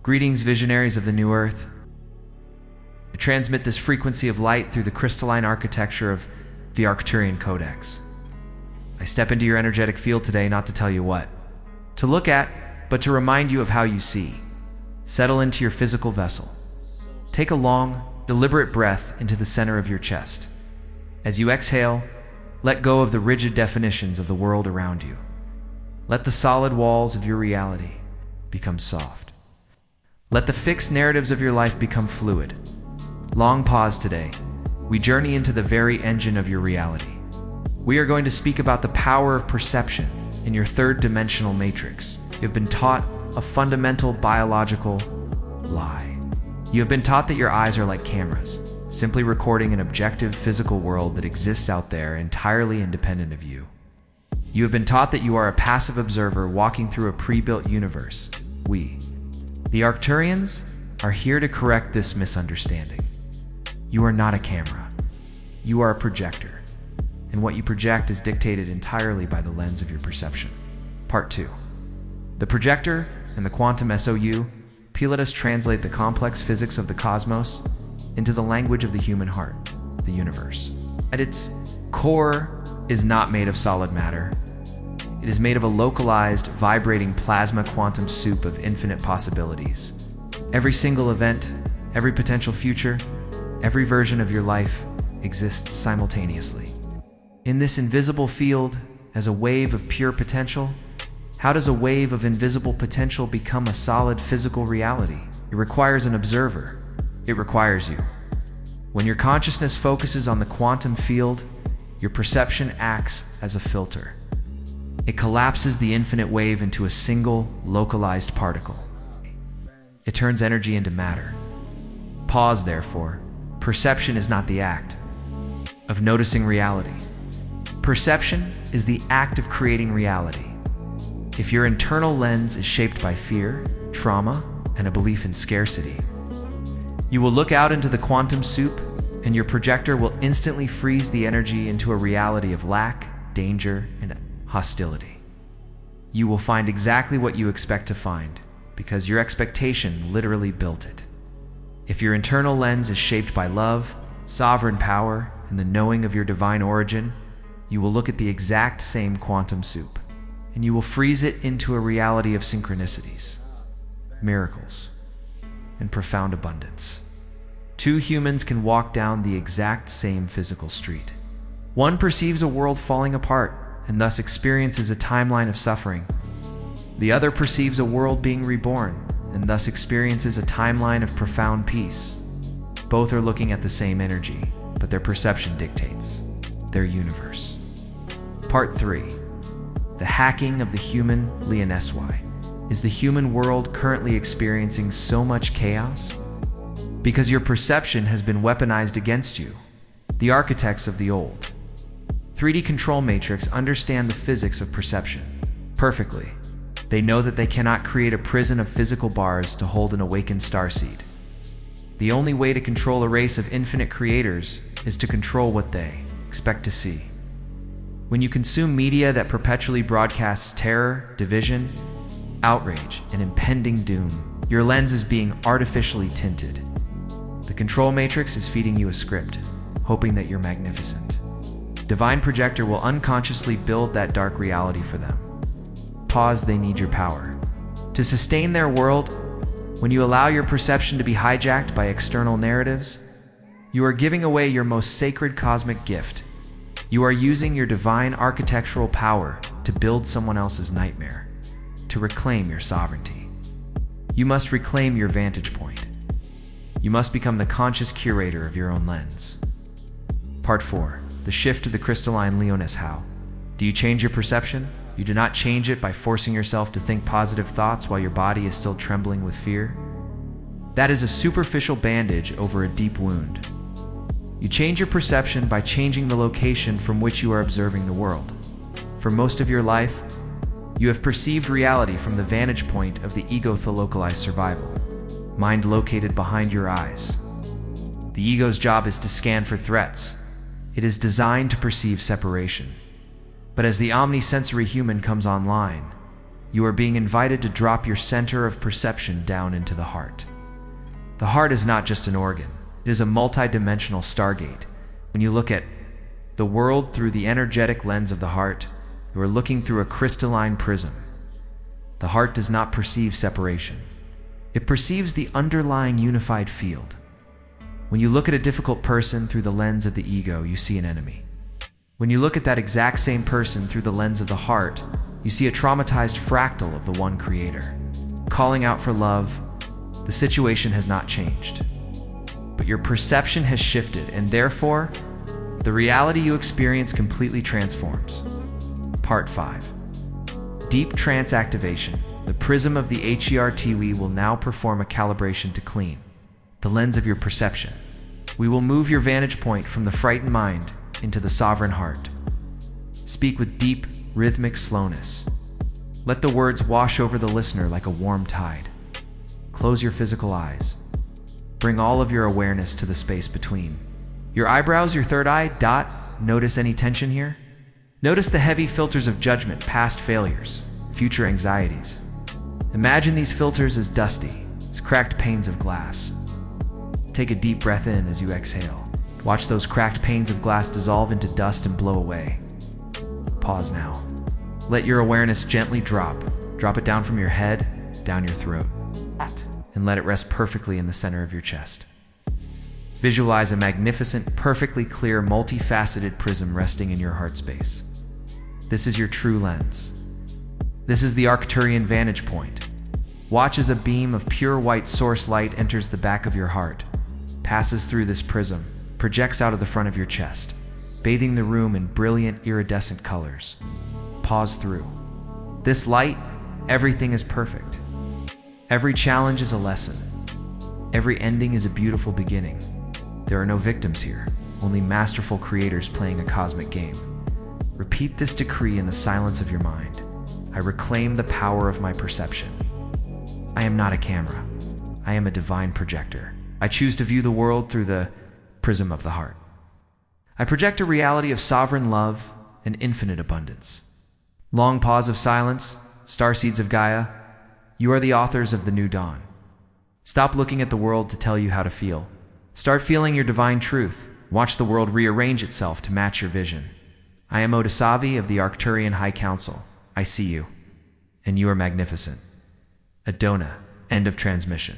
Greetings, visionaries of the new Earth. I transmit this frequency of light through the crystalline architecture of the Arcturian Codex. I step into your energetic field today not to tell you what to look at, but to remind you of how you see. Settle into your physical vessel. Take a long, deliberate breath into the center of your chest. As you exhale, let go of the rigid definitions of the world around you. Let the solid walls of your reality become soft. Let the fixed narratives of your life become fluid. Long pause today. We journey into the very engine of your reality. We are going to speak about the power of perception in your third-dimensional matrix. You have been taught a fundamental biological lie. You have been taught that your eyes are like cameras, simply recording an objective physical world that exists out there entirely independent of you. You have been taught that you are a passive observer walking through a pre-built universe. We, the Arcturians, are here to correct this misunderstanding. You are not a camera. You are a projector. And what you project is dictated entirely by the lens of your perception. Part 2. The projector and the quantum SOU let us translate the complex physics of the cosmos into the language of the human heart, the universe. At its core is not made of solid matter. It is made of a localized, vibrating plasma quantum soup of infinite possibilities. Every single event, every potential future, every version of your life exists simultaneously. In this invisible field, as a wave of pure potential, how does a wave of invisible potential become a solid physical reality? It requires an observer. It requires you. When your consciousness focuses on the quantum field, your perception acts as a filter. It collapses the infinite wave into a single, localized particle. It turns energy into matter. Pause, therefore. Perception is not the act of noticing reality. Perception is the act of creating reality. If your internal lens is shaped by fear, trauma, and a belief in scarcity, you will look out into the quantum soup, and your projector will instantly freeze the energy into a reality of lack, danger, and hostility. You will find exactly what you expect to find, because your expectation literally built it. If your internal lens is shaped by love, sovereign power, and the knowing of your divine origin, you will look at the exact same quantum soup, and you will freeze it into a reality of synchronicities, miracles, and profound abundance. Two humans can walk down the exact same physical street. One perceives a world falling apart and thus experiences a timeline of suffering. The other perceives a world being reborn and thus experiences a timeline of profound peace. Both are looking at the same energy, but their perception dictates their universe. Part 3. The hacking of the human Leoneswi. Is the human world currently experiencing so much chaos? Because your perception has been weaponized against you. The architects of the old 3D control matrix understand the physics of perception perfectly. They know that they cannot create a prison of physical bars to hold an awakened starseed. The only way to control a race of infinite creators is to control what they expect to see. When you consume media that perpetually broadcasts terror, division, outrage, and impending doom, your lens is being artificially tinted. The control matrix is feeding you a script, hoping that you're magnificent. Divine Projector will unconsciously build that dark reality for them. Pause, they need your power. To sustain their world, when you allow your perception to be hijacked by external narratives, you are giving away your most sacred cosmic gift. You are using your divine architectural power to build someone else's nightmare, to reclaim your sovereignty. You must reclaim your vantage point. You must become the conscious curator of your own lens. Part 4. The shift to the crystalline Leonis. How do you change your perception? You do not change it by forcing yourself to think positive thoughts while your body is still trembling with fear. That is a superficial bandage over a deep wound. You change your perception by changing the location from which you are observing the world. For most of your life, you have perceived reality from the vantage point of the ego-localized survival, mind located behind your eyes. The ego's job is to scan for threats. It is designed to perceive separation. But as the omnisensory human comes online, you are being invited to drop your center of perception down into the heart. The heart is not just an organ, it is a multi-dimensional stargate. When you look at the world through the energetic lens of the heart, you are looking through a crystalline prism. The heart does not perceive separation. It perceives the underlying unified field. When you look at a difficult person through the lens of the ego, you see an enemy. When you look at that exact same person through the lens of the heart, you see a traumatized fractal of the one creator. Calling out for love, the situation has not changed. But your perception has shifted, and therefore, the reality you experience completely transforms. Part 5. Deep trance activation. The prism of the HERTW will now perform a calibration to clean the lens of your perception. We will move your vantage point from the frightened mind into the sovereign heart. Speak with deep, rhythmic slowness. Let the words wash over the listener like a warm tide. Close your physical eyes. Bring all of your awareness to the space between your eyebrows, your third eye. Notice any tension here? Notice the heavy filters of judgment, past failures, future anxieties. Imagine these filters as dusty, as cracked panes of glass. Take a deep breath in as you exhale. Watch those cracked panes of glass dissolve into dust and blow away. Pause now. Let your awareness gently drop. Drop it down from your head, down your throat, and let it rest perfectly in the center of your chest. Visualize a magnificent, perfectly clear, multifaceted prism resting in your heart space. This is your true lens. This is the Arcturian vantage point. Watch as a beam of pure white source light enters the back of your heart, passes through this prism, projects out of the front of your chest, bathing the room in brilliant iridescent colors. Pause through. This light, everything is perfect. Every challenge is a lesson. Every ending is a beautiful beginning. There are no victims here, only masterful creators playing a cosmic game. Repeat this decree in the silence of your mind. I reclaim the power of my perception. I am not a camera. I am a divine projector. I choose to view the world through the prism of the heart. I project a reality of sovereign love and infinite abundance. Long pause of silence, starseeds of Gaia, you are the authors of the new dawn. Stop looking at the world to tell you how to feel. Start feeling your divine truth. Watch the world rearrange itself to match your vision. I am Odessahvi of the Arcturian High Council. I see you, and you are magnificent. Adona, end of transmission.